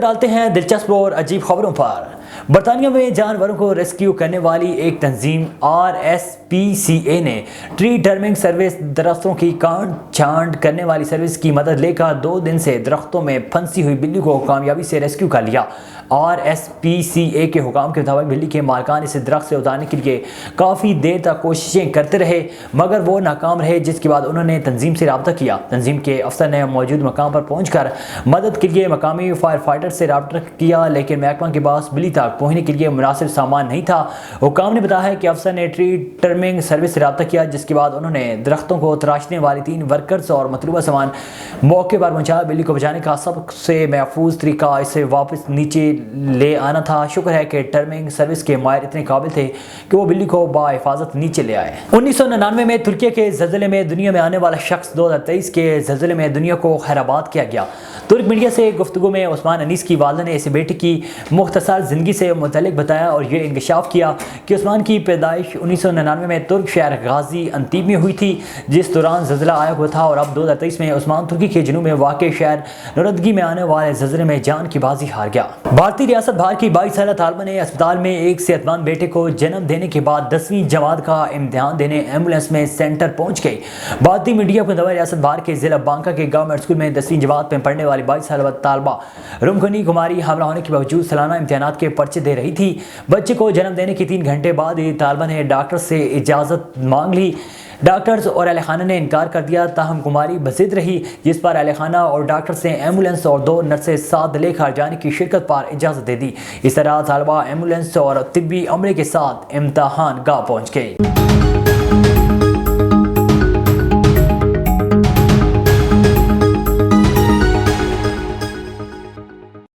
डालते हैं दिलचस्प और अजीब खबरों पर। बरतानिया में जानवरों को रेस्क्यू करने वाली एक तंजीम RSPCA ने ट्री टर्मिंग सर्विस दरख्तों की काट छांट करने वाली सर्विस की मदद लेकर 2 दिन से दरख्तों में फंसी हुई बिल्ली को कामयाबी से रेस्क्यू कर लिया। RSPCA के हुकाम के मुताबिक बिल्ली के मालिकान इसे दरख्त से उतारने के लिए काफ़ी देर तक कोशिशें करते रहे मगर वो नाकाम रहे, जिसके बाद उन्होंने तंजीम से रब्ता किया। तंजीम के अफसर ने मौजूद मकाम पर पहुंचकर मदद के लिए मकामी फायर फाइटर से रब्ता किया, लेकिन महकमा के पास बिल्ली तक पहुंचने के लिए मुनासिब सामान नहीं था। हुकाम ने बताया है कि अफसर ने ट्री टर्मिंग सर्विस से रब्ता किया, जिसके बाद उन्होंने दरख्तों को तराशने वाली 3 वर्कर्स और मतलूबा सामान मौके पर पहुंचाया। बिल्ली को बचाने का सबसे महफूज तरीका इसे वापस नीचे ले आना था। शुक्र है कि टर्मिंग सर्विस के माहिर इतने काबिल थे कि वो बिल्ली को बाहिफाजत नीचे ले आए। 1999 में तुर्की के ज़लज़ले में दुनिया में आने वाला शख्स 2023 के ज़लज़ले में दुनिया को खैराबाद किया गया। तुर्क मीडिया से गुफ्तगू में उस्मान अनीस की वालिदा ने इस बेटे की मुख्तसर ज़िंदगी से मुतल्लिक बताया और ये इंकशाफ किया कि उस्मान की पैदाइश 1999 में तुर्क शहर गाजी अंतीब में हुई थी, जिस दौरान ज़लज़ला आया हुआ था। और अब 2023 में उस्मान तुर्की के जनूब में वाक़ शहर नुरदगी में आने वाले ज़लज़ले में जान की बाजी हार गया। भारतीय रियासत बाहर की 22 साल तालिबा ने अस्पताल में एक सेहतमंद बेटे को जन्म देने के बाद 10वीं जमात का इम्तिहान देने एम्बुलेंस में सेंटर पहुंच गई। भारतीय मीडिया को दवा रियासत बाहर के जिला बांका के गवर्नमेंट स्कूल में 10वीं जमात में पढ़ने वाली 22 साल तालिबा रुमखनी कुमारी हमला होने के बावजूद सालाना इम्तिहानात के पर्चे दे रही थी। बच्चे को जन्म देने के 3 घंटे बाद ही तालिबा ने डॉक्टर से इजाज़त मांग ली। डॉक्टर्स और अहल खाना ने इनकार कर दिया, ताहम कुमारी बज़िद रही, जिस पर अहल खाना और डॉक्टर से एम्बुलेंस और 2 नर्सें साथ लेकर जाने की शिरकत पर इजाज़त दे दी। इस तरह तालिबा एम्बुलेंस और तिब्बी अमले के साथ इम्तिहान गाह पहुँच गई।